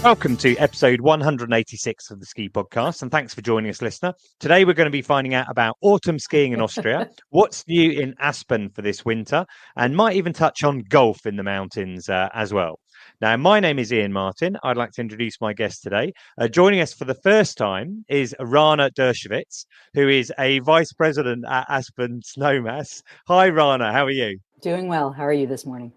Welcome to episode 186 of the Ski Podcast, and thanks for joining us, listener. Today we're going to be finding out about autumn skiing in Austria, what's new in Aspen for this winter, and might even touch on golf in the mountains as well. Now, my name is Iain Martin. I'd like to introduce my guest today. Joining us for the first time is Rana Dershowitz, who is a vice president at Aspen Snowmass. Hi, Rana. How are you? Doing well. How are you this morning?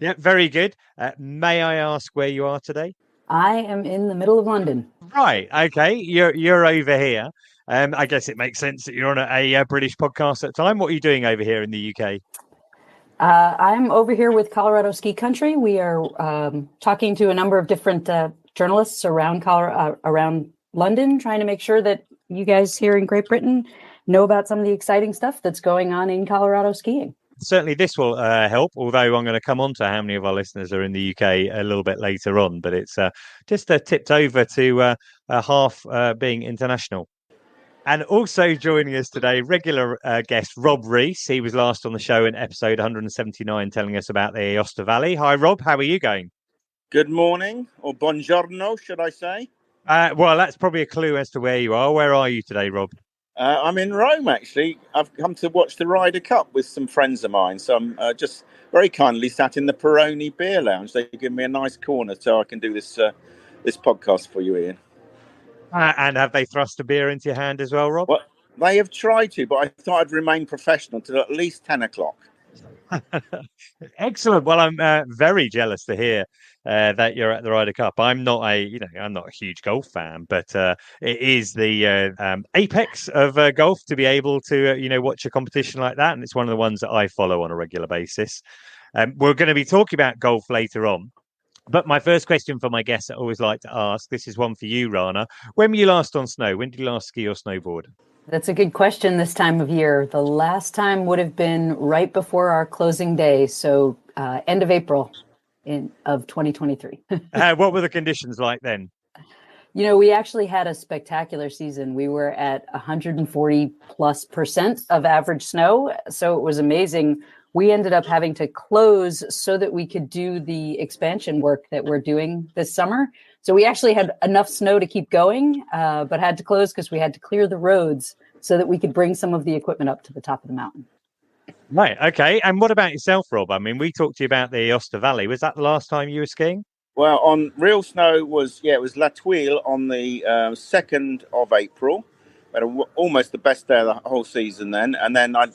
Yeah, very good. May I ask where you are today? I am in the middle of London. Right. Okay. You're over here. I guess it makes sense that you're on a British podcast at the time. What are you doing over here in the UK? I'm over here with Colorado Ski Country. We are talking to a number of different journalists around around London, trying to make sure that you guys here in Great Britain know about some of the exciting stuff that's going on in Colorado skiing. Certainly this will help, although I'm going to come on to how many of our listeners are in the UK a little bit later on, but it's just tipped over to half being international. And also joining us today, regular guest Rob Rees. He was last on the show in episode 179 telling us about the Aosta Valley. Hi, Rob. How are you going? Good morning, or buongiorno, should I say? Well, that's probably a clue as to where you are. Where are you today, Rob? I'm in Rome, actually. I've come to watch the Ryder Cup with some friends of mine. So I'm just very kindly sat in the Peroni Beer Lounge. They give me a nice corner so I can do this podcast for you, Iain. And have they thrust a beer into your hand as well, Rob? Well, they have tried to, but I thought I'd remain professional till at least 10 o'clock. Excellent. Well, I'm very jealous to hear that you're at the Ryder Cup. I'm not a huge golf fan, but it is the apex of golf to be able to watch a competition like that, and it's one of the ones that I follow on a regular basis. We're going to be talking about golf later on. But my first question for my guests I always like to ask, this is one for you, Rana. When were you last on snow? When did you last ski or snowboard? That's a good question this time of year. The last time would have been right before our closing day, so end of April of 2023. What were the conditions like then? You know, we actually had a spectacular season. We were at 140+% of average snow, so it was amazing. We ended up having to close so that we could do the expansion work that we're doing this summer. So we actually had enough snow to keep going, but had to close because we had to clear the roads so that we could bring some of the equipment up to the top of the mountain. Right. Okay. And what about yourself, Rob? I mean, we talked to you about the Aosta Valley. Was that the last time you were skiing? Well, on real snow it was La Tuile on the 2nd of April. We had almost the best day of the whole season then. And then I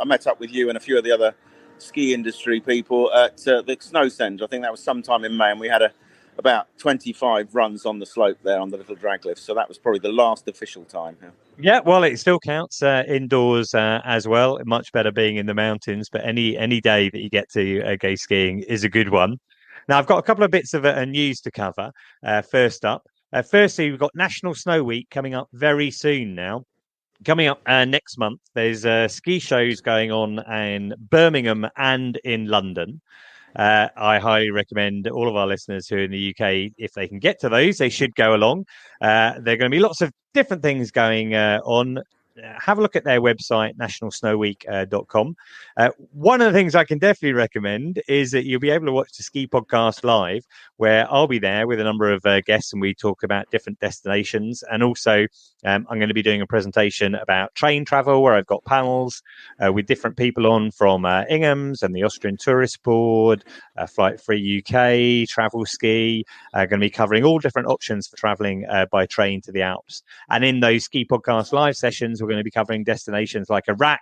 met up with you and a few of the other ski industry people at the Snow Centre. I think that was sometime in May, and we had about 25 runs on the slope there on the little drag lift. So that was probably the last official time. Yeah, well, it still counts indoors as well. Much better being in the mountains, but any day that you get to go skiing is a good one. Now, I've got a couple of bits of news to cover. First up. Firstly, we've got National Snow Week coming up very soon now. Coming up next month, there's ski shows going on in Birmingham and in London. I highly recommend all of our listeners who are in the UK, if they can get to those, they should go along. There are going to be lots of different things going on. Have a look at their website, nationalsnowweek.com. One of the things I can definitely recommend is that you'll be able to watch the Ski Podcast live, where I'll be there with a number of guests and we talk about different destinations. And also, I'm going to be doing a presentation about train travel, where I've got panels with different people on from Ingham's and the Austrian Tourist Board, Flight Free UK, Travel Ski. Going to be covering all different options for traveling by train to the Alps. And in those Ski Podcast live sessions, we're going to be covering destinations like Iraq,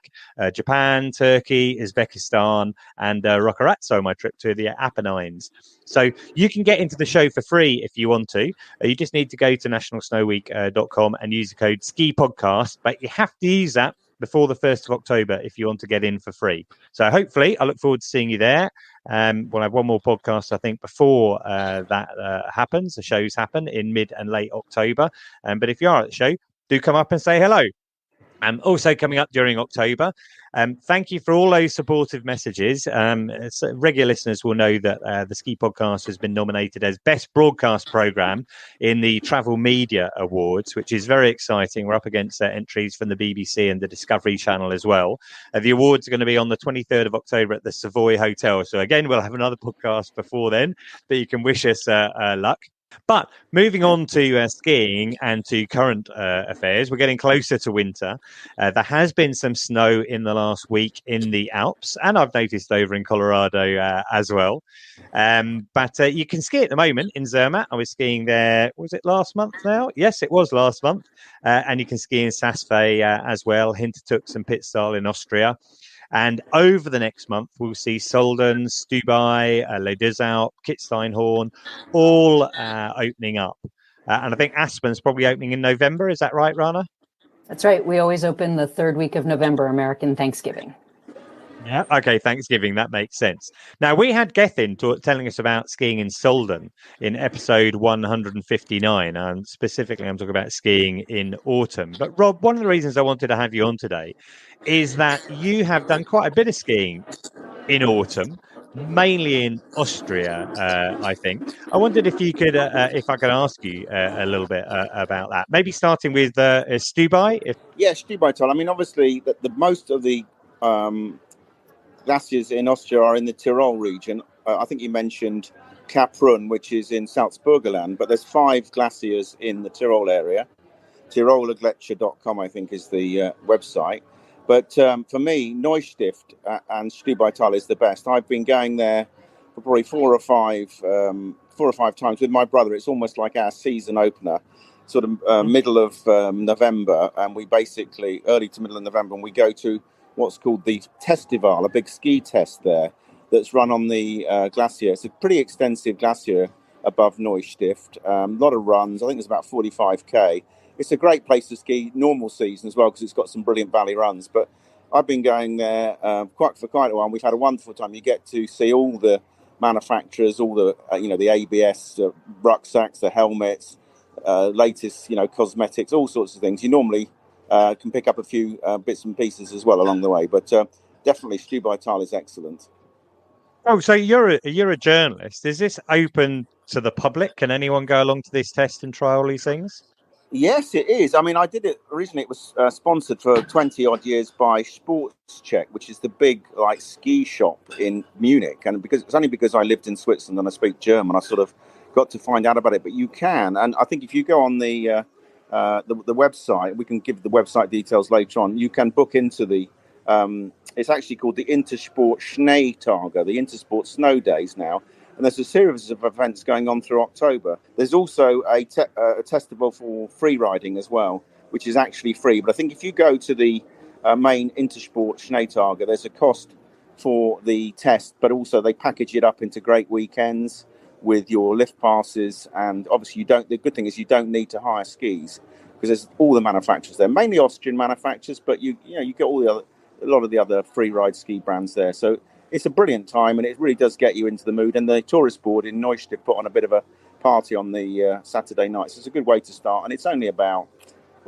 Japan, Turkey, Uzbekistan, and Rocarazzo, my trip to the Apennines. So you can get into the show for free if you want to. You just need to go to nationalsnowweek.com and use the code SKIPODCAST, but you have to use that before the 1st of October if you want to get in for free. So hopefully, I look forward to seeing you there. We'll have one more podcast, I think, before that happens. The shows happen in mid and late October. But if you are at the show, do come up and say hello. Also coming up during October, thank you for all those supportive messages. Regular listeners will know that the Ski Podcast has been nominated as Best Broadcast Programme in the Travel Media Awards, which is very exciting. We're up against entries from the BBC and the Discovery Channel as well. The awards are going to be on the 23rd of October at the Savoy Hotel. So again, we'll have another podcast before then, but you can wish us luck. But moving on to skiing and to current affairs, we're getting closer to winter. There has been some snow in the last week in the Alps, and I've noticed over in Colorado as well. But you can ski at the moment in Zermatt. I was skiing there, was it last month now? Yes, it was last month. And you can ski in Saas Fee as well, Hintertux and Pitztal in Austria. And over the next month, we'll see Solden, Stubai, Les Deux Alpes, Kitzsteinhorn, all opening up. And I think Aspen's probably opening in November. Is that right, Rana? That's right. We always open the third week of November, American Thanksgiving. Yeah. Okay. Thanksgiving. That makes sense. Now, we had Gethin telling us about skiing in Solden in episode 159. And specifically, I'm talking about skiing in autumn. But Rob, one of the reasons I wanted to have you on today is that you have done quite a bit of skiing in autumn, mainly in Austria, I think. I wondered if you could, if I could ask you a little bit about that. Maybe starting with Stubai. Yeah, Stubai. I mean, obviously, the most of the glaciers in Austria are in the Tyrol region. I think you mentioned Kaprun, which is in Salzburgerland, but there's 5 glaciers in the Tyrol area. TyrolerGlacier.com, I think, is the website. But for me, Neustift and Stubai is the best. I've been going there for probably 4 or 5 times with my brother. It's almost like our season opener, sort of middle of November, and we basically early to middle of November, and we go to what's called the Testival, a big ski test there that's run on the glacier. It's a pretty extensive glacier above Neustift. A lot of runs. I think it's about 45k. It's a great place to ski normal season as well because it's got some brilliant valley runs. But I've been going there for quite a while. We've had a wonderful time. You get to see all the manufacturers, all the the ABS rucksacks, the helmets, latest cosmetics, all sorts of things. You normally can pick up a few bits and pieces as well along the way, but definitely Stubai is excellent. Oh, so you're a journalist. Is this open to the public? Can anyone go along to this test and try all these things? Yes, it is. I mean, I did it originally. It was sponsored for 20 odd years by Sportscheck, which is the big ski shop in Munich. And because I lived in Switzerland and I speak German, I sort of got to find out about it. But you can, and I think if you go on the website, we can give the website details later on. You can book into the. It's actually called the Intersport Schneetage, the Intersport Snow Days now. And there's a series of events going on through October. There's also a festival for free riding as well, which is actually free. But I think if you go to the main Intersport Schneetage, there's a cost for the test, but also they package it up into great weekends with your lift passes. And obviously, the good thing is you don't need to hire skis because there's all the manufacturers there, mainly Austrian manufacturers, but you get a lot of the other free ride ski brands there. So it's a brilliant time, and it really does get you into the mood. And the tourist board in Neustift put on a bit of a party on the Saturday night. So it's a good way to start. And it's only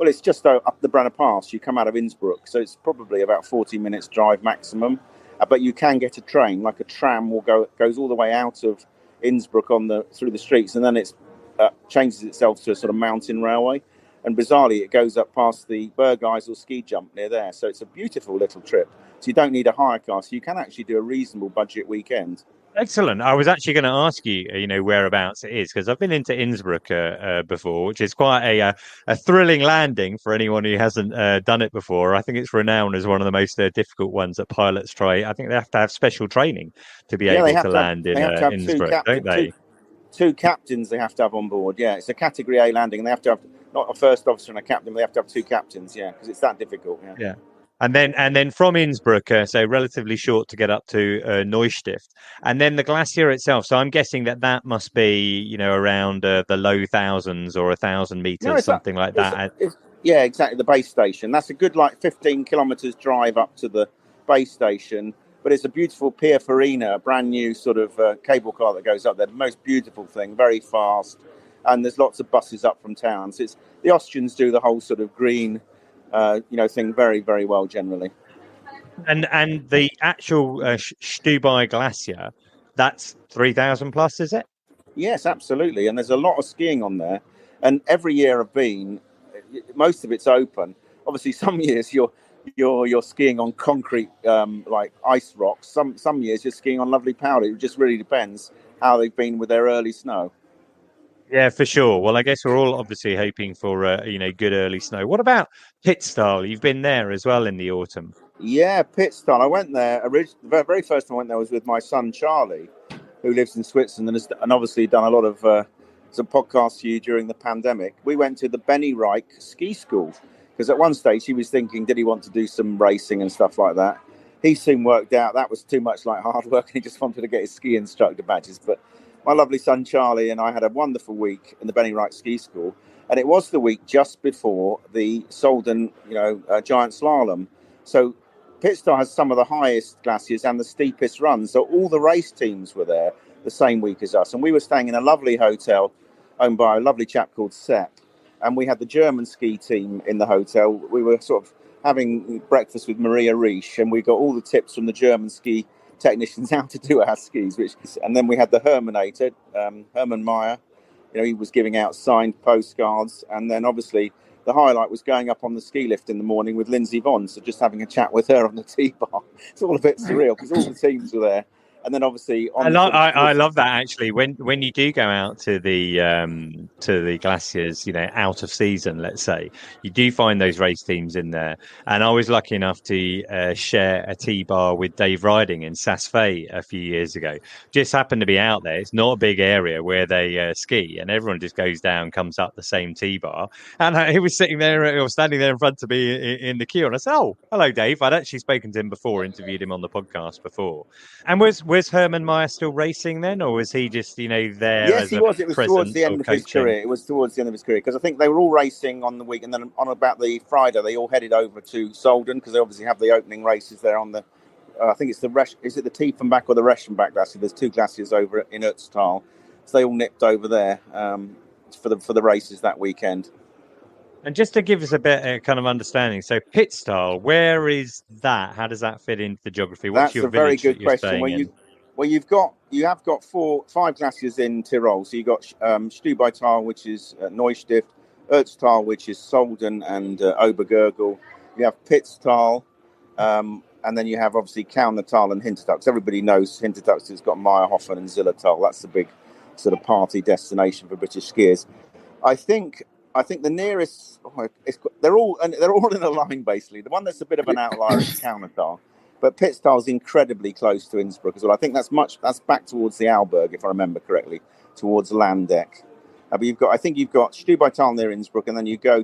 it's just up the Brenner Pass. You come out of Innsbruck, so it's probably about 40 minutes drive maximum. But you can get a train, like a tram, goes all the way out of Innsbruck through the streets, and then it changes itself to a sort of mountain railway. And bizarrely, it goes up past the Bergheisel ski jump near there. So it's a beautiful little trip. So you don't need a hire car. So you can actually do a reasonable budget weekend. Excellent. I was actually going to ask you, whereabouts it is, because I've been into Innsbruck before, which is quite a thrilling landing for anyone who hasn't done it before. I think it's renowned as one of the most difficult ones that pilots try. I think they have to have special training to be able to land in Innsbruck, don't they? Two captains they have to have on board. Yeah, it's a Category A landing, and they have to have not a first officer and a captain, but they have to have 2 captains. Yeah, because it's that difficult. Yeah. And then from Innsbruck, so relatively short to get up to Neustift, and then the glacier itself. So I'm guessing that must be around the low thousands or 1,000 meters, something like that. Yeah, exactly. The base station. That's a good 15 kilometers drive up to the base station. But it's a beautiful Pininfarina, a brand new sort of cable car that goes up there. The most beautiful thing, very fast, and there's lots of buses up from town. So the Austrians do the whole sort of green. Thing very, very well generally. And the actual Stubai glacier, that's 3,000 plus, is it? Yes, absolutely. And there's a lot of skiing on there. And every year I've been, most of it's open. Obviously, some years you're skiing on concrete like ice rocks. Some years you're skiing on lovely powder. It just really depends how they've been with their early snow. Yeah, for sure. Well, I guess we're all obviously hoping for good early snow. What about Pitztal? You've been there as well in the autumn. Yeah, Pitztal. I went there. The very first time I went there was with my son Charlie, who lives in Switzerland and obviously done a lot of some podcasts for you during the pandemic. We went to the Benny Reich ski school because at one stage he was thinking, did he want to do some racing and stuff like that? He soon worked out that was too much like hard work and he just wanted to get his ski instructor badges. But my lovely son Charlie and I had a wonderful week in the Benny Reich ski school, and it was the week just before the Solden, giant slalom. So Pitztal has some of the highest glaciers and the steepest runs. So all the race teams were there the same week as us. And we were staying in a lovely hotel owned by a lovely chap called Sepp. And we had the German ski team in the hotel. We were sort of having breakfast with Maria Riesch, and we got all the tips from the German ski technicians how to do our skis. And then we had the Hermannator, Hermann Maier. He was giving out signed postcards. And then obviously the highlight was going up on the ski lift in the morning with Lindsay Vonn. So just having a chat with her on the T-bar. It's all a bit surreal because all the teams were there. And then obviously I love that actually. When you do go out to the glaciers, out of season, let's say, you do find those race teams in there. And I was lucky enough to share a T-bar with Dave Ryding in Saas Fee a few years ago. Just happened to be out there. It's not a big area where they ski, and everyone just goes down, comes up the same T-bar. And he was sitting there or standing there in front of me in the queue, and I said, "Oh, hello, Dave." I'd actually spoken to him before, interviewed him on the podcast before. And was Hermann Maier still racing then, or was he just there? Yes, he was. It was towards the end of his career. It was towards the end of his career because I think they were all racing on the week, and then on about the Friday they all headed over to Solden because they obviously have the opening races there on the. I think it's is it the Tiefenbach or the Reschenbach glacier? There's two glaciers over in Pitztal, so they all nipped over there for the races that weekend. And just to give us a bit of kind of understanding, so Pitztal, where is that? How does that fit into the geography? What's your village that you're staying in? You have got 5 glaciers in Tyrol. So you've got Stubai, which is Neustift, Pitztal, which is Solden and Obergurgl. You have Pitztal, and then you have obviously Kaunertal and Hintertux. Everybody knows Hintertux has got Meyerhofen and Zillertal. That's the big sort of party destination for British skiers. I think the nearest they're all in a line basically. The one that's a bit of an outlier is Kaunertal. But Pitztal is incredibly close to Innsbruck as well. I think that's back towards the Alberg, if I remember correctly, towards Landeck. But you've got Stubai near Innsbruck, and then you go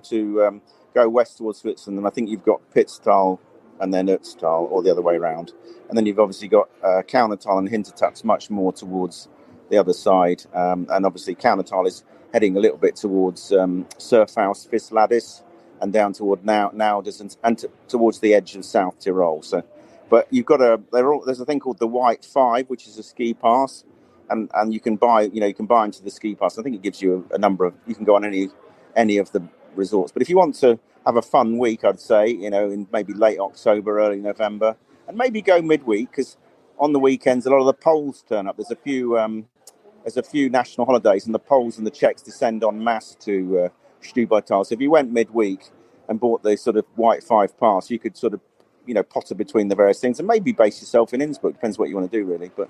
west towards Switzerland, and I think you've got Pitztal and then Pitztal, or the other way around. And then you've obviously got Kaunertal and Hintertux much more towards the other side. And obviously Kaunertal is heading a little bit towards Surfhaus, Fisladis, and down toward Nauders and towards the edge of South Tyrol. So. But you've got there's a thing called the White 5, which is a ski pass, and you can buy into the ski pass. I think it gives you a number of, you can go on any of the resorts. But if you want to have a fun week, I'd say, in maybe late October, early November, and maybe go midweek, because on the weekends a lot of the Poles turn up. There's a few national holidays, and the Poles and the Czechs descend en masse to Stubai. So if you went midweek and bought the sort of White 5 pass, you could sort of potter between the various things and maybe base yourself in Innsbruck. Depends what you want to do, really. But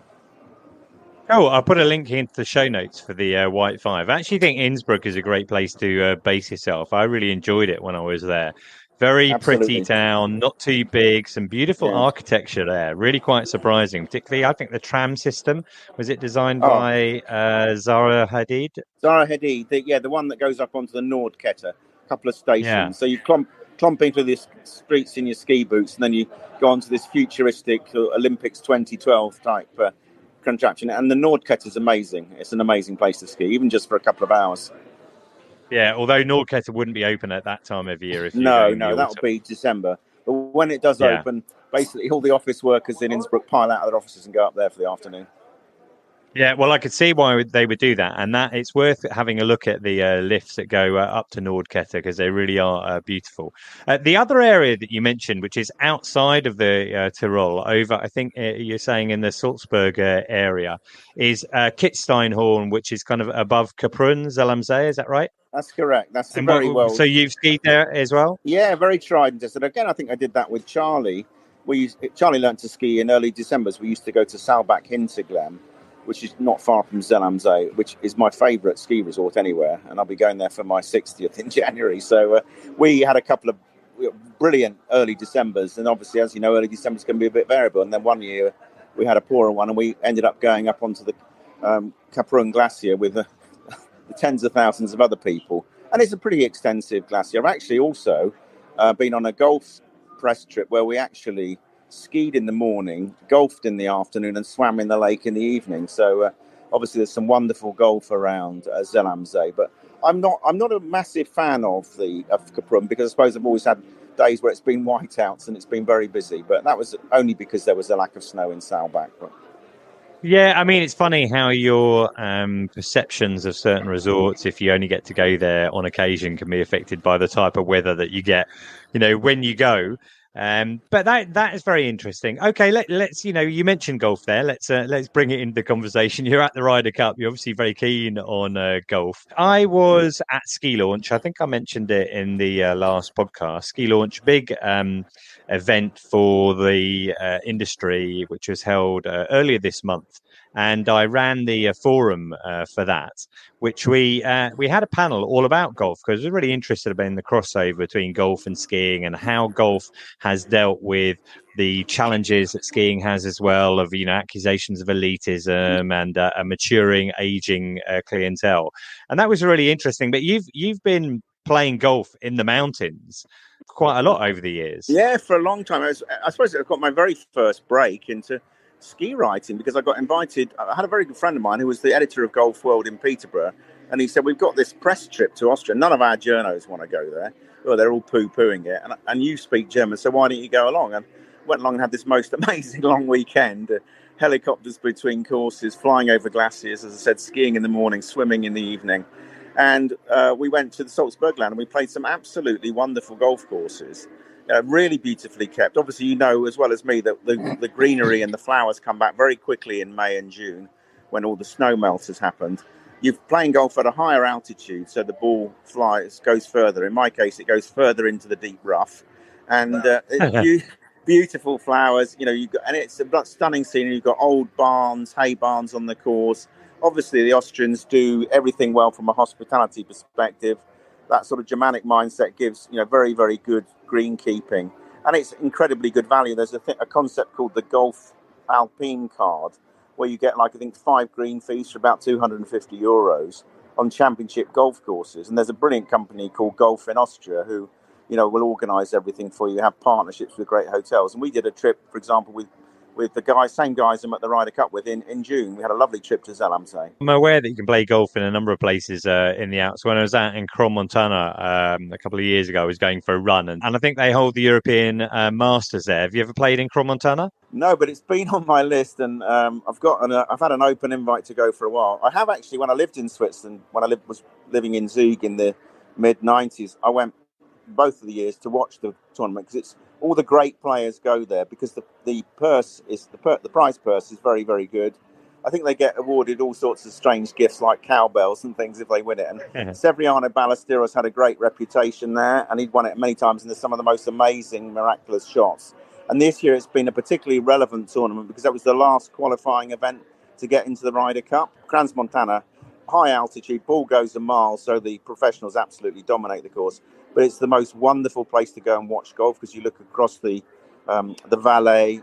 I'll put a link into the show notes for the White 5. I actually think Innsbruck is a great place to base yourself. I really enjoyed it when I was there. Very Absolutely. Pretty town, not too big, some beautiful architecture there. Really quite surprising. Particularly, I think the tram system, was it designed by Zara Hadid? Zara Hadid, the one that goes up onto the Nordkette, a couple of stations. Yeah. So you clomping through the streets in your ski boots, and then you go on to this futuristic Olympics 2012 type contraption. And the Nordkette is amazing. It's an amazing place to ski, even just for a couple of hours. Yeah, although Nordkette wouldn't be open at that time of year. No, that'll be December. But when it does open, basically all the office workers in Innsbruck pile out of their offices and go up there for the afternoon. Yeah, well, I could see why they would do that, and that it's worth having a look at the lifts that go up to Nordkette because they really are beautiful. The other area that you mentioned, which is outside of the Tyrol, over, I think you're saying in the Salzburg area, is Kitzsteinhorn, which is kind of above Kaprun, Zell-am-See, is that right? That's correct. That's very well. So you've skied there as well? Yeah, very tried and tested. Again, I think I did that with Charlie. Charlie learned to ski in early December. So we used to go to Saalbach Hinterglemm. which is not far from Zell am See, which is my favourite ski resort anywhere, and I'll be going there for my 60th in January. So we had a couple of brilliant early Decembers, and obviously, as you know, early Decembers can be a bit variable. And then one year we had a poorer one, and we ended up going up onto the Kaprun Glacier with the tens of thousands of other people. And it's a pretty extensive glacier. I've actually also been on a golf press trip where we actually skied in the morning, golfed in the afternoon, and swam in the lake in the evening. So obviously there's some wonderful golf around Zell am See, but I'm not a massive fan of Kaprun, because I suppose I've always had days where it's been whiteouts and it's been very busy, but that was only because there was a lack of snow in Saalbach. Yeah, I mean, it's funny how your perceptions of certain resorts, if you only get to go there on occasion, can be affected by the type of weather that you get, when you go. But that is very interesting. Okay, let's you mentioned golf there. Let's bring it into the conversation. You're at the Ryder Cup. You're obviously very keen on golf. I was at Ski Launch. I think I mentioned it in the last podcast. Ski Launch, big event for the industry, which was held earlier this month. And I ran the forum for that, which we had a panel all about golf, because we're really interested in the crossover between golf and skiing, and how golf has dealt with the challenges that skiing has as well, of accusations of elitism and a maturing, aging clientele. And that was really interesting. But you've been playing golf in the mountains quite a lot over the years. Yeah, for a long time. I suppose I got my very first break into ski writing because I got invited. I had a very good friend of mine who was the editor of Golf World in Peterborough, and he said, we've got this press trip to Austria. None of our journos want to go there. Well, they're all poo-pooing it, and you speak German, so why don't you go along? And went along and had this most amazing long weekend. Helicopters between courses, flying over glaciers, as I said, skiing in the morning, swimming in the evening. And we went to the Salzburgland and we played some absolutely wonderful golf courses. Really beautifully kept. Obviously, you know as well as me that the greenery and the flowers come back very quickly in May and June when all the snow melt has happened. You're playing golf at a higher altitude, so the ball goes further. In my case, it goes further into the deep rough. And beautiful flowers, and it's a stunning scenery. You've got old barns, hay barns on the course. Obviously, the Austrians do everything well from a hospitality perspective. That sort of Germanic mindset gives, very, very good greenkeeping. And it's incredibly good value. There's a concept called the Golf Alpine card, where you get, I think, 5 green fees for about €250 on championship golf courses. And there's a brilliant company called Golf in Austria who, will organise everything for you, have partnerships with great hotels. And we did a trip, for example, with the same guys I'm at the Ryder Cup with in June. We had a lovely trip to Zell am See. I'm aware that you can play golf in a number of places in the Alps. When I was out in Crans-Montana a couple of years ago, I was going for a run, and I think they hold the European Masters there. Have you ever played in Crans-Montana? No, but it's been on my list, and I've had an open invite to go for a while. I have actually, when I lived in Switzerland, when I was living in Zug in the mid-90s, I went both of the years to watch the tournament, because it's all the great players go there, because the prize purse is very, very good. I think they get awarded all sorts of strange gifts like cowbells and things if they win it. And Severiano Ballesteros had a great reputation there, and he'd won it many times, and there's some of the most amazing, miraculous shots. And this year it's been a particularly relevant tournament because that was the last qualifying event to get into the Ryder Cup. Crans-Montana, high altitude, ball goes a mile, so the professionals absolutely dominate the course. But it's the most wonderful place to go and watch golf, because you look across the Valais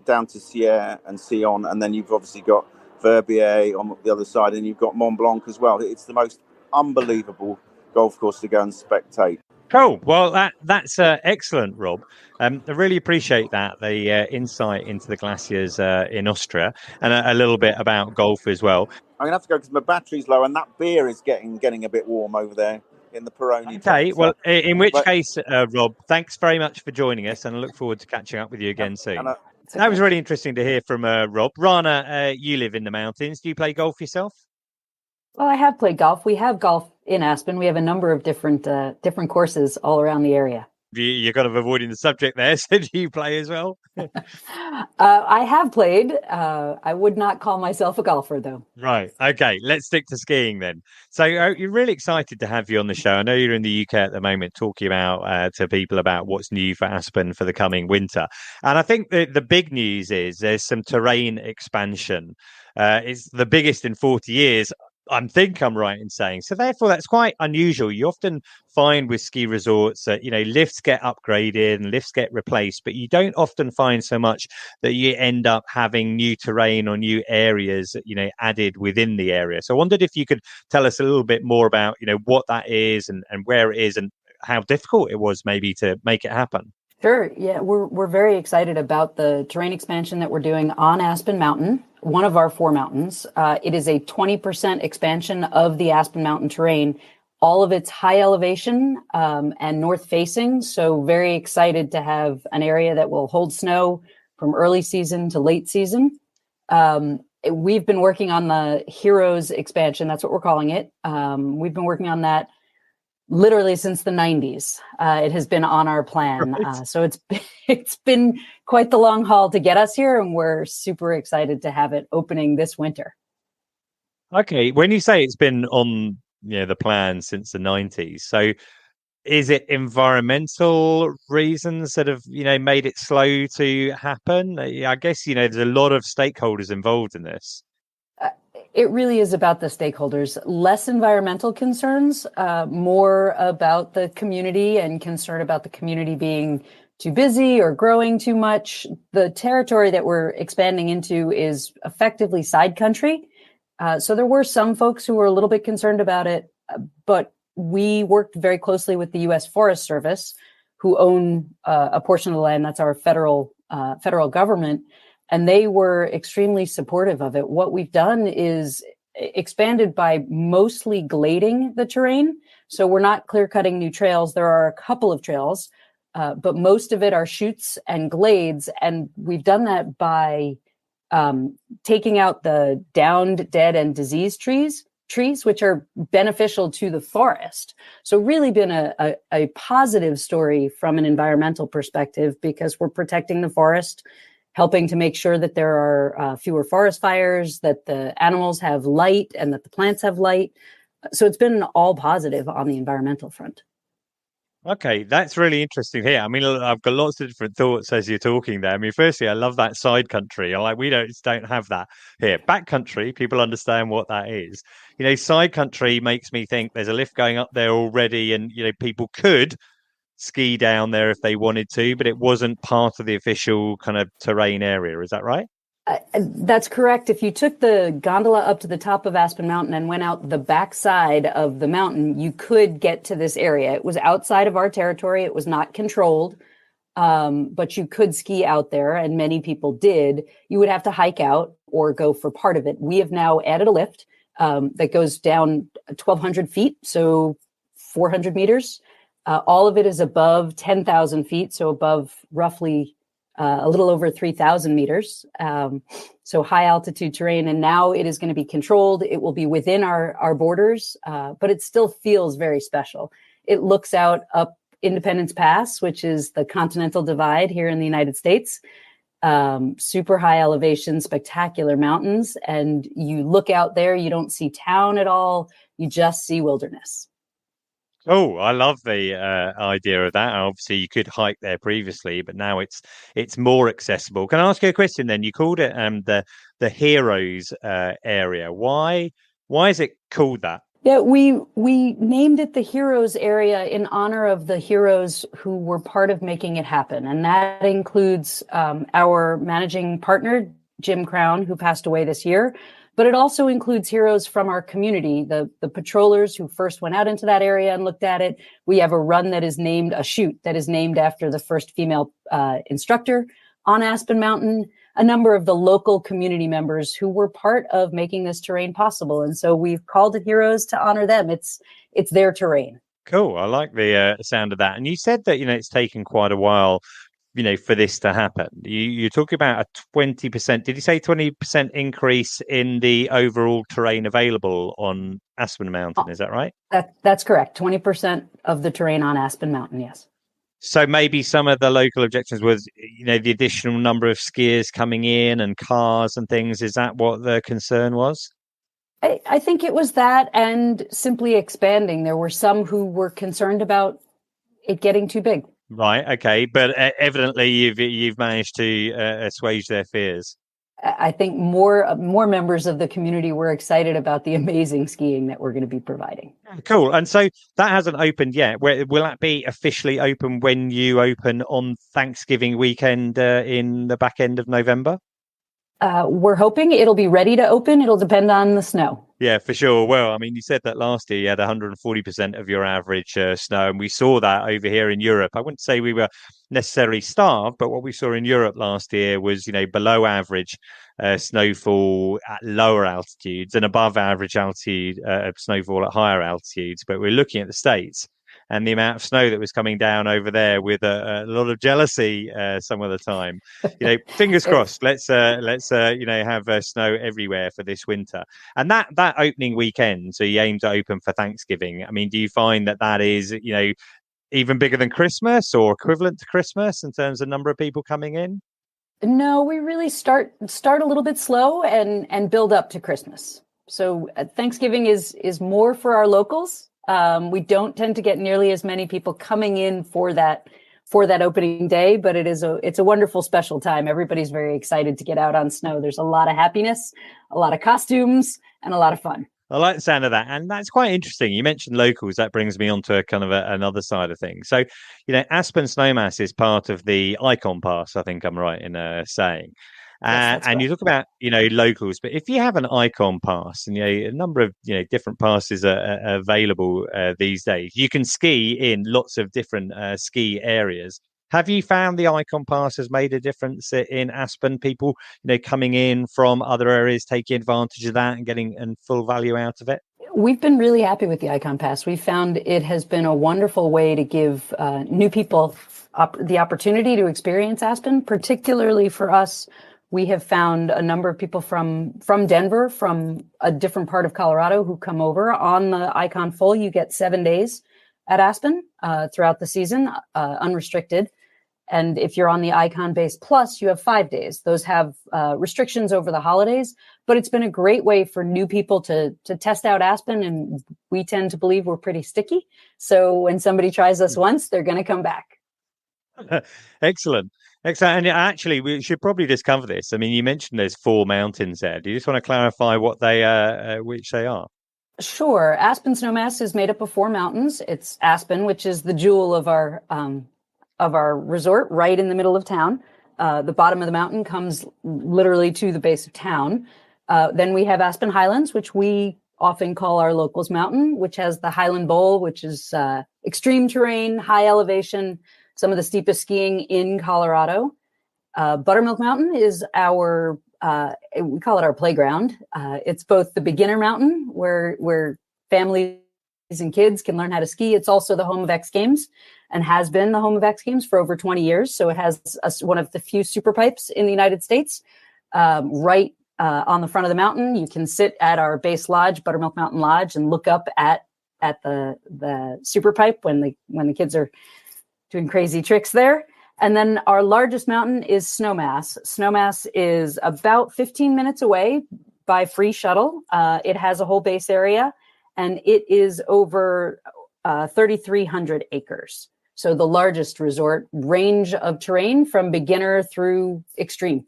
down to Sierre and Sion, and then you've obviously got Verbier on the other side, and you've got Mont Blanc as well. It's the most unbelievable golf course to go and spectate. Cool. Well, that's excellent, Rob. I really appreciate that, the insight into the glaciers in Austria, and a little bit about golf as well. I'm going to have to go because my battery's low, and that beer is getting a bit warm over there in the Peroni. Okay, well, in which case, Rob, thanks very much for joining us, and I look forward to catching up with you again soon. That was really interesting to hear from Rob. Rana, you live in the mountains. Do you play golf yourself? Well, I have played golf. We have golf in Aspen. We have a number of different courses all around the area. You're kind of avoiding the subject there. So do you play as well? I have played. I would not call myself a golfer, though. Right. Okay. Let's stick to skiing then. So you're really excited to have you on the show. I know you're in the UK at the moment talking about to people about what's new for Aspen for the coming winter. And I think the big news is there's some terrain expansion. It's the biggest in 40 years. I think I'm right in saying. So therefore, that's quite unusual. You often find with ski resorts that, lifts get upgraded and lifts get replaced, but you don't often find so much that you end up having new terrain or new areas, added within the area. So I wondered if you could tell us a little bit more about, what that is and where it is and how difficult it was maybe to make it happen. Sure. Yeah, we're very excited about the terrain expansion that we're doing on Aspen Mountain, one of our 4 mountains. It is a 20% expansion of the Aspen Mountain terrain, all of it's high elevation and north facing. So very excited to have an area that will hold snow from early season to late season. We've been working on the Heroes expansion. That's what we're calling it. We've been working on that literally since the 90s. It has been on our plan. Right. So it's been quite the long haul to get us here, and we're super excited to have it opening this winter. Okay. When you say it's been on the plan since the 90s, so is it environmental reasons that have, made it slow to happen? I guess, there's a lot of stakeholders involved in this. It really is about the stakeholders, less environmental concerns, more about the community and concern about the community being too busy or growing too much. The territory that we're expanding into is effectively side country. So there were some folks who were a little bit concerned about it, but we worked very closely with the U.S. Forest Service, who own a portion of the land. That's our federal government. And they were extremely supportive of it. What we've done is expanded by mostly glading the terrain. So we're not clear cutting new trails. There are a couple of trails, but most of it are chutes and glades. And we've done that by taking out the downed, dead, and diseased trees, which are beneficial to the forest. So really been a positive story from an environmental perspective, because we're protecting the forest, helping to make sure that there are fewer forest fires, that the animals have light and that the plants have light. So it's been all positive on the environmental front. Okay, that's really interesting here. I mean, I've got lots of different thoughts as you're talking there. I mean, firstly, I love that side country. We don't have that here. Back country, people understand what that is. Side country makes me think there's a lift going up there already, and people could ski down there if they wanted to, but it wasn't part of the official kind of terrain area. Is that right? That's correct. If you took the gondola up to the top of Aspen Mountain and went out the backside of the mountain, you could get to this area. It was outside of our territory. It was not controlled, but you could ski out there, and many people did. You would have to hike out or go for part of it. We have now added a lift that goes down 1,200 feet, so 400 meters. All of it is above 10,000 feet, so above roughly a little over 3,000 meters. So high altitude terrain. And now it is going to be controlled. It will be within our borders, but it still feels very special. It looks out up Independence Pass, which is the Continental Divide here in the United States. Super high elevation, spectacular mountains. And you look out there, you don't see town at all. You just see wilderness. Oh, I love the idea of that. Obviously, you could hike there previously, but now it's more accessible. Can I ask you a question then? You called it the Heroes area. Why is it called that? Yeah, we named it the Heroes area in honor of the heroes who were part of making it happen. And that includes our managing partner, Jim Crown, who passed away this year. But it also includes heroes from our community, the patrollers who first went out into that area and looked at it. We have a run that is named, a chute that is named after the first female instructor on Aspen Mountain, a number of the local community members who were part of making this terrain possible. And so we've called it Heroes to honor them. It's their terrain. Cool. I like the sound of that. And you said that, it's taken quite a while, for this to happen. You're talking about a 20%, did you say 20% increase in the overall terrain available on Aspen Mountain? Is that right? That's correct. 20% of the terrain on Aspen Mountain, yes. So maybe some of the local objections was, the additional number of skiers coming in and cars and things. Is that what the concern was? I think it was that, and simply expanding. There were some who were concerned about it getting too big. Right. Okay. But evidently you've managed to assuage their fears. I think more members of the community were excited about the amazing skiing that we're going to be providing. Cool. And so that hasn't opened yet. Will that be officially open when you open on Thanksgiving weekend in the back end of November? We're hoping it'll be ready to open. It'll depend on the snow. Yeah, for sure. Well, I mean, you said that last year you had 140% of your average snow, and we saw that over here in Europe. I wouldn't say we were necessarily starved, but what we saw in Europe last year was, below average snowfall at lower altitudes and above average altitude snowfall at higher altitudes. But we're looking at the States and the amount of snow that was coming down over there with a lot of jealousy some of the time. Fingers crossed. Let's have snow everywhere for this winter. And that opening weekend, so you aim to open for Thanksgiving. I mean, do you find that is even bigger than Christmas or equivalent to Christmas in terms of number of people coming in? No, we really start a little bit slow and build up to Christmas. So Thanksgiving is more for our locals. We don't tend to get nearly as many people coming in for that opening day, but it's a wonderful special time. Everybody's very excited to get out on snow. There's a lot of happiness, a lot of costumes, and a lot of fun. I like the sound of that. And that's quite interesting. You mentioned locals. That brings me on to a kind of another side of things. So, Aspen Snowmass is part of the Ikon Pass, I think I'm right in saying. Yes, and you talk about, locals, but if you have an Ikon Pass and, a number of, different passes are available these days, you can ski in lots of different ski areas. Have you found the Ikon Pass has made a difference in Aspen? People, coming in from other areas, taking advantage of that and getting full value out of it? We've been really happy with the Ikon Pass. We found it has been a wonderful way to give new people the opportunity to experience Aspen. Particularly for us, we have found a number of people from Denver, from a different part of Colorado, who come over on the Ikon Full. You get 7 days at Aspen throughout the season, unrestricted. And if you're on the Ikon Base Plus, you have 5 days. Those have restrictions over the holidays, but it's been a great way for new people to test out Aspen. And we tend to believe we're pretty sticky. So when somebody tries us once, they're going to come back. Excellent. And actually, we should probably just cover this. I mean, you mentioned there's 4 mountains there. Do you just want to clarify what which they are? Sure. Aspen Snowmass is made up of 4 mountains. It's Aspen, which is the jewel of our resort, right in the middle of town. The bottom of the mountain comes literally to the base of town. Then we have Aspen Highlands, which we often call our locals mountain, which has the Highland Bowl, which is extreme terrain, high elevation, some of the steepest skiing in Colorado. Buttermilk Mountain is we call it our playground. It's both the beginner mountain where families and kids can learn how to ski. It's also the home of X Games and has been the home of X Games for over 20 years. So it has one of the few super pipes in the United States. Right on the front of the mountain, you can sit at our base lodge, Buttermilk Mountain Lodge, and look up at the super pipe when the kids are doing crazy tricks there. And then our largest mountain is Snowmass. Snowmass is about 15 minutes away by free shuttle. It has a whole base area, and it is over 3,300 acres. So the largest resort range of terrain from beginner through extreme.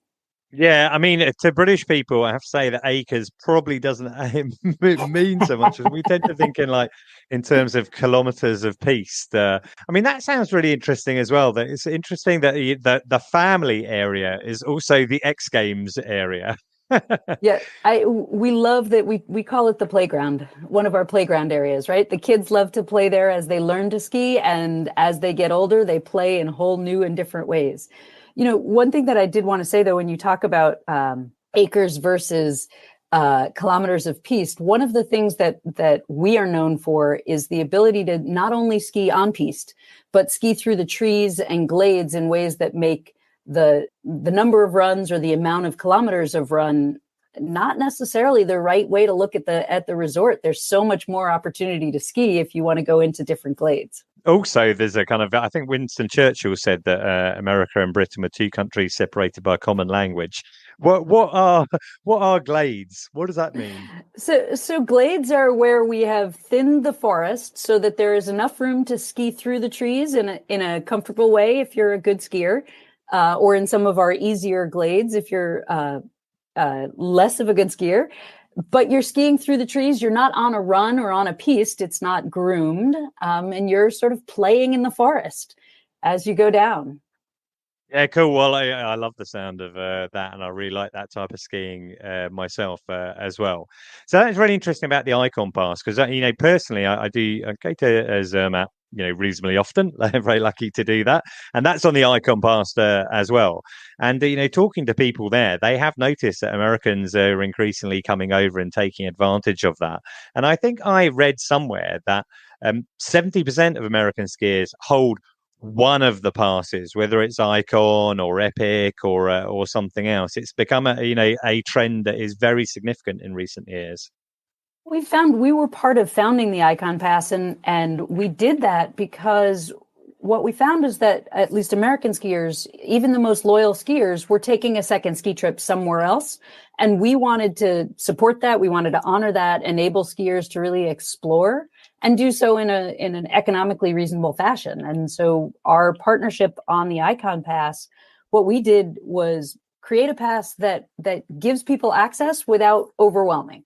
Yeah, I mean, to British people, I have to say that acres probably doesn't mean so much. We tend to think in terms of kilometers of piste. I mean, that sounds really interesting as well. That it's interesting that the family area is also the X Games area. Yeah, we love that we call it the playground, one of our playground areas, right? The kids love to play there as they learn to ski, and as they get older, they play in whole new and different ways. One thing that I did want to say, though, when you talk about acres versus kilometers of piste, one of the things that we are known for is the ability to not only ski on piste, but ski through the trees and glades in ways that make the number of runs or the amount of kilometers of run not necessarily the right way to look at the resort. There's so much more opportunity to ski if you want to go into different glades. Also, there's a kind of, I think Winston Churchill said that America and Britain were two countries separated by a common language. What are glades? What does that mean? So glades are where we have thinned the forest so that there is enough room to ski through the trees in a comfortable way if you're a good skier, or in some of our easier glades if you're less of a good skier. But you're skiing through the trees. You're not on a run or on a piste. It's not groomed, and you're sort of playing in the forest as you go down. Yeah, cool. Well, I love the sound of that, and I really like that type of skiing myself as well. So that's really interesting about the Ikon Pass because personally, I go to Zermatt, reasonably often. I'm very lucky to do that, and that's on the Ikon Pass as well. And talking to people there, they have noticed that Americans are increasingly coming over and taking advantage of that. And I think I read somewhere that 70% of American skiers hold one of the passes, whether it's Ikon or Epic or something else. It's become a trend that is very significant in recent years. We were part of founding the Ikon Pass, and we did that because what we found is that at least American skiers, even the most loyal skiers, were taking a second ski trip somewhere else. And we wanted to support that. We wanted to honor that, enable skiers to really explore and do so in an economically reasonable fashion. And so our partnership on the Ikon Pass, what we did was create a pass that gives people access without overwhelming.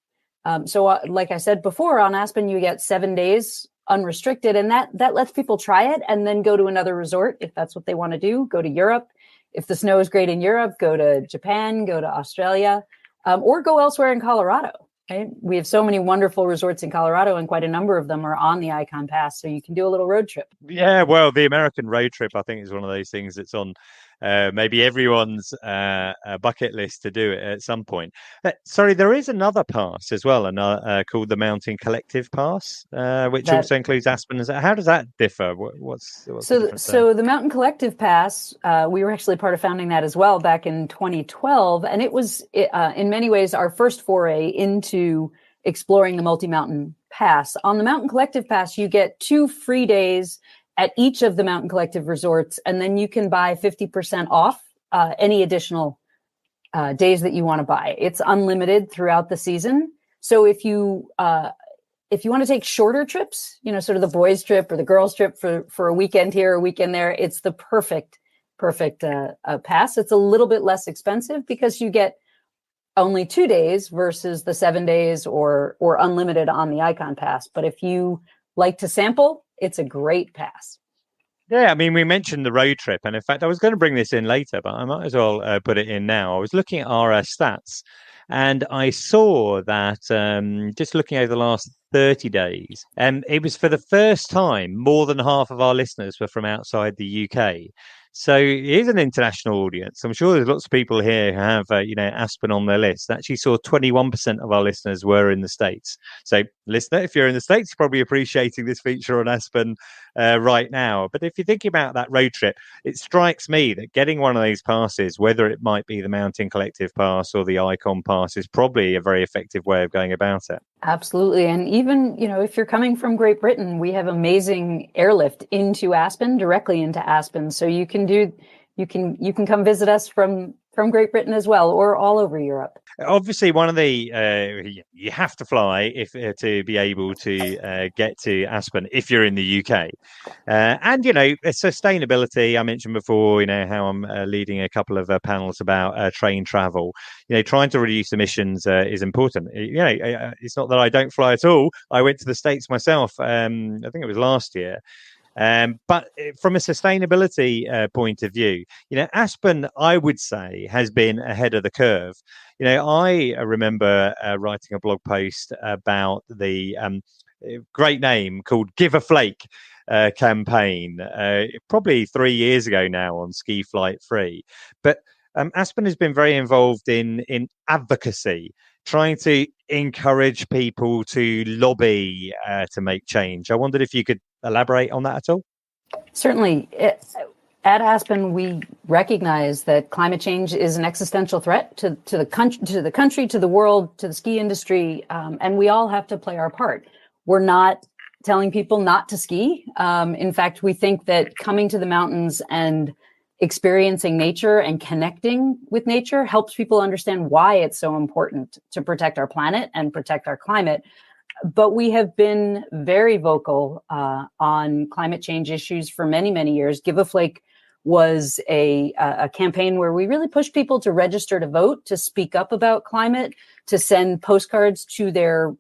So like I said before, on Aspen, you get 7 days unrestricted, and that lets people try it and then go to another resort if that's what they want to do. Go to Europe. If the snow is great in Europe, go to Japan, go to Australia, or go elsewhere in Colorado. Right? We have so many wonderful resorts in Colorado, and quite a number of them are on the Ikon Pass, so you can do a little road trip. Yeah, well, the American road trip, I think, is one of those things that's on maybe everyone's bucket list to do it at some point. Sorry, there is another pass as well, called the Mountain Collective Pass, which also includes Aspen. How does that differ? What's the difference so the Mountain Collective Pass, we were actually part of founding that as well back in 2012, and it was in many ways our first foray into exploring the multi-mountain pass. On the Mountain Collective Pass, you get 2 free days at each of the Mountain Collective resorts, and then you can buy 50% off any additional days that you want to buy. It's unlimited throughout the season. So if you want to take shorter trips, sort of the boys trip or the girls trip for a weekend here, a weekend there, it's the perfect pass. It's a little bit less expensive because you get only 2 days versus the 7 days or unlimited on the Ikon Pass. But if you like to sample, it's a great pass. Yeah, I mean, we mentioned the road trip, and in fact, I was going to bring this in later, but I might as well put it in now. I was looking at our stats, and I saw that just looking over the last 30 days, and it was for the first time more than half of our listeners were from outside the UK. So it is an international audience. I'm sure there's lots of people here who have, Aspen on their list. I actually saw 21% of our listeners were in the States. So, listener, if you're in the States, you're probably appreciating this feature on Aspen right now. But if you're thinking about that road trip, it strikes me that getting one of these passes, whether it might be the Mountain Collective Pass or the Ikon Pass, is probably a very effective way of going about it. Absolutely. And even, if you're coming from Great Britain, we have amazing airlift into Aspen, directly into Aspen. So you can come visit us from Great Britain as well, or all over Europe. Obviously, one of the you have to fly to be able to get to Aspen if you're in the UK, and sustainability. I mentioned before, how I'm leading a couple of panels about train travel. Trying to reduce emissions is important. It's not that I don't fly at all. I went to the States myself. I think it was last year. But from a sustainability point of view, Aspen, I would say, has been ahead of the curve. I remember writing a blog post about the great name called Give A Flake campaign, probably 3 years ago now on Ski Flight Free. But Aspen has been very involved in advocacy, trying to encourage people to lobby to make change. I wondered if you could elaborate on that at all? Certainly. At Aspen, we recognize that climate change is an existential threat to the country, to the world, to the ski industry, and we all have to play our part. We're not telling people not to ski. In fact, we think that coming to the mountains and experiencing nature and connecting with nature helps people understand why it's so important to protect our planet and protect our climate. But we have been very vocal on climate change issues for many, many years. Give A Flake was a campaign where we really pushed people to register to vote, to speak up about climate, to send postcards to their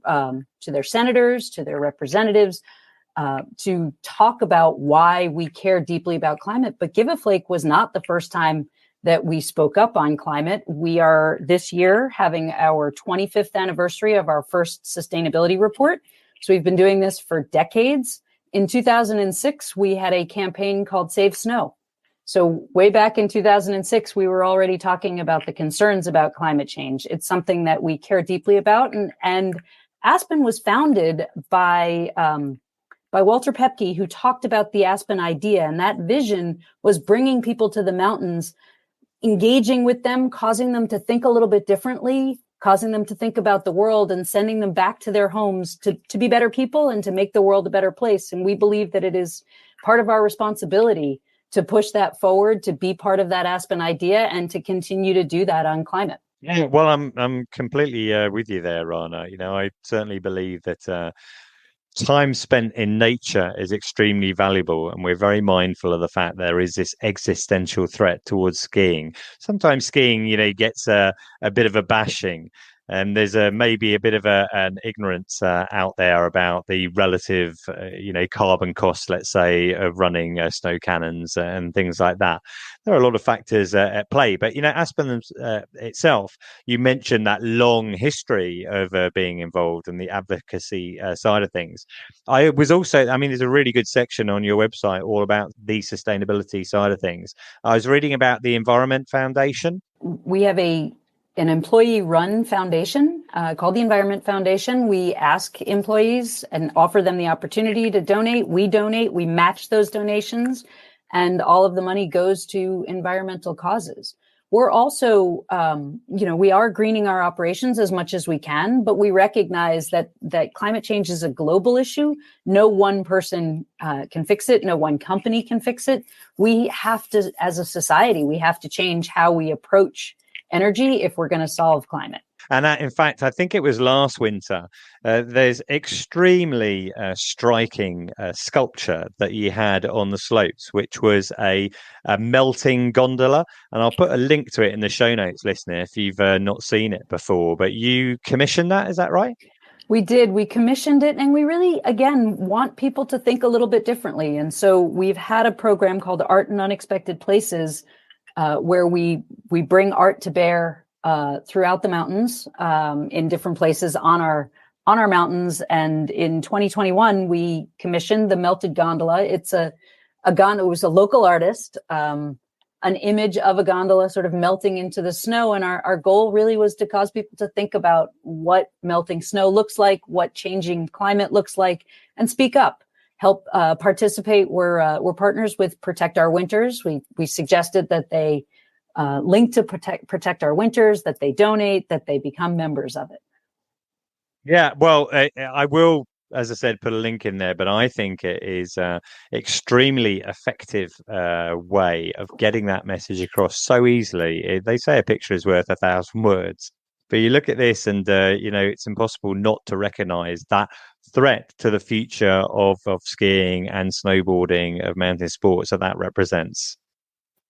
senators, to their representatives, to talk about why we care deeply about climate. But Give A Flake was not the first time that we spoke up on climate. We are this year having our 25th anniversary of our first sustainability report. So we've been doing this for decades. In 2006, we had a campaign called Save Snow. So way back in 2006, we were already talking about the concerns about climate change. It's something that we care deeply about. And Aspen was founded by Walter Pepke, who talked about the Aspen idea. And that vision was bringing people to the mountains, engaging with them, causing them to think a little bit differently, causing them to think about the world, and sending them back to their homes to be better people and to make the world a better place. And we believe that it is part of our responsibility to push that forward, to be part of that Aspen idea, and to continue to do that on climate. Yeah, well, I'm completely with you there, Rana. I certainly believe that time spent in nature is extremely valuable, and we're very mindful of the fact there is this existential threat towards skiing. Sometimes skiing, gets a bit of a bashing, and there's maybe a bit of an ignorance out there about the relative, carbon costs, let's say, of running snow cannons and things like that. There are a lot of factors at play, but Aspen itself, you mentioned that long history of being involved and the advocacy side of things. I was also, there's a really good section on your website all about the sustainability side of things. I was reading about the Environment Foundation. We have an employee-run foundation called the Environment Foundation. We ask employees and offer them the opportunity to donate. We donate, we match those donations, and all of the money goes to environmental causes. We're also, we are greening our operations as much as we can, but we recognize that climate change is a global issue. No one person can fix it. No one company can fix it. We have to, as a society, we have to change how we approach energy if we're going to solve climate. And in fact, I think it was last winter, there's extremely striking sculpture that you had on the slopes, which was a melting gondola. And I'll put a link to it in the show notes, listener, if you've not seen it before. But you commissioned that, is that right? We did. We commissioned it, and we really, again, want people to think a little bit differently. And so we've had a program called Art in Unexpected Places, where we bring art to bear throughout the mountains, in different places on our mountains. And in 2021, we commissioned the Melted Gondola. It's a gondola. It was a local artist, an image of a gondola sort of melting into the snow. And our goal really was to cause people to think about what melting snow looks like, what changing climate looks like, and speak up. Help participate. We're partners with Protect Our Winters. We suggested that they link to Protect Our Winters, that they donate, that they become members of it. Yeah, well, I will, as I said, put a link in there, but I think it is an extremely effective way of getting that message across so easily. They say a picture is worth 1,000 words. But you look at this and, it's impossible not to recognize that threat to the future of skiing and snowboarding, of mountain sports that represents.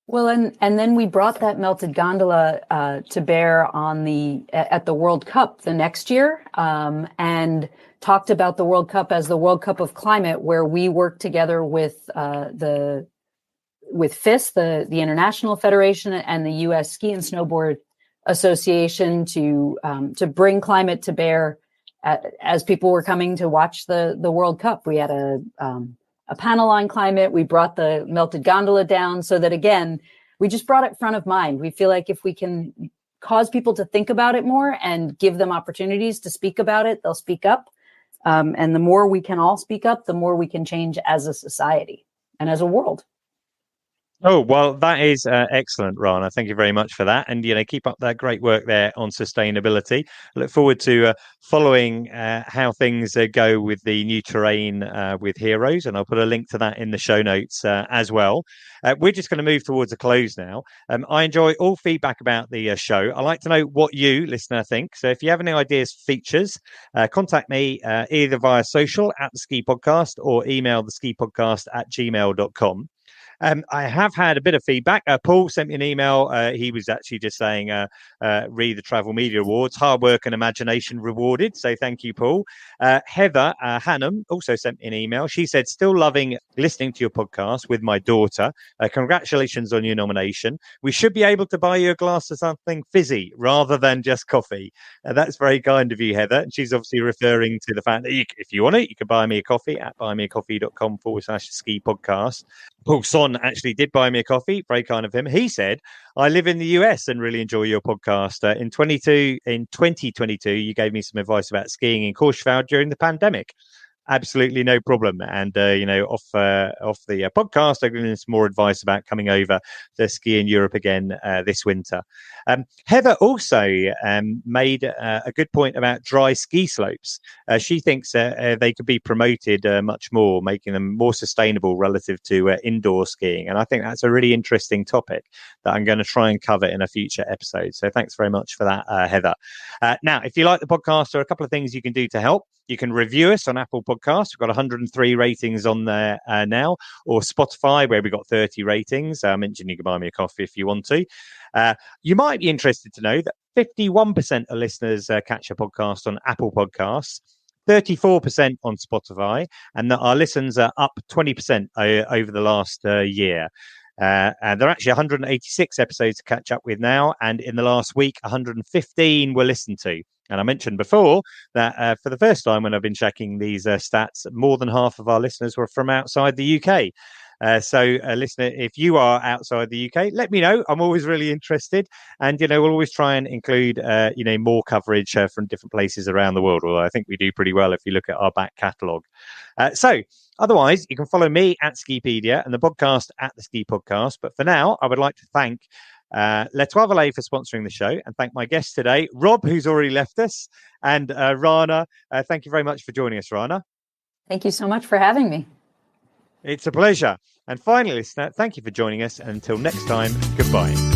Well, and then we brought that melted gondola to bear at the World Cup the next year, and talked about the World Cup as the World Cup of Climate, where we worked together with FIS, the International Federation, and the U.S. Ski and Snowboard Association to bring climate to bear as people were coming to watch the World Cup. We had a panel on climate. We brought the melted gondola down so that, again, we just brought it front of mind. We feel like if we can cause people to think about it more and give them opportunities to speak about it, they'll speak up. And the more we can all speak up, the more we can change as a society and as a world. Oh, well, that is excellent, Rana. Thank you very much for that. And, keep up that great work there on sustainability. I look forward to following how things go with the new terrain with Heroes. And I'll put a link to that in the show notes as well. We're just going to move towards a close now. I enjoy all feedback about the show. I like to know what you, listener, think. So if you have any ideas for features, contact me either via social at the Ski Podcast or email the skipodcast@gmail.com. I have had a bit of feedback. Paul sent me an email. He was actually just saying, read the Travel Media Awards, hard work and imagination rewarded. So thank you, Paul. Heather Hannum also sent me an email. She said, still loving listening to your podcast with my daughter. Congratulations on your nomination. We should be able to buy you a glass of something fizzy rather than just coffee. That's very kind of you, Heather. And she's obviously referring to the fact that if you want it, you can buy me a coffee at buymeacoffee.com/ski podcast. Paul Son actually did buy me a coffee. Very kind of him. He said, I live in the US and really enjoy your podcast. In 2022, you gave me some advice about skiing in Courchevel during the pandemic. Absolutely no problem. And, off the podcast, I've given some more advice about coming over to ski in Europe again this winter. Heather also made a good point about dry ski slopes. She thinks they could be promoted much more, making them more sustainable relative to indoor skiing. And I think that's a really interesting topic that I'm going to try and cover in a future episode. So thanks very much for that, Heather. Now, if you like the podcast, there are a couple of things you can do to help. You can review us on Apple Podcasts. We've got 103 ratings on there now, or Spotify, where we've got 30 ratings. I mentioned you can buy me a coffee if you want to. You might be interested to know that 51% of listeners catch a podcast on Apple Podcasts, 34% on Spotify, and that our listens are up 20% over the last year. And there are actually 186 episodes to catch up with now. And in the last week, 115 were listened to. And I mentioned before that for the first time when I've been checking these stats, more than half of our listeners were from outside the UK. So, listener, if you are outside the UK, let me know. I'm always really interested. And, we'll always try and include, more coverage from different places around the world. Although I think we do pretty well if you look at our back catalogue. So otherwise, you can follow me at Skipedia and the podcast at the Ski Podcast. But for now, I would like to thank L'Etoile Valley for sponsoring the show and thank my guests today, Rob, who's already left us, and Rana. Thank you very much for joining us, Rana. Thank you so much for having me. It's a pleasure. And finally, listener, thank you for joining us. And until next time, goodbye.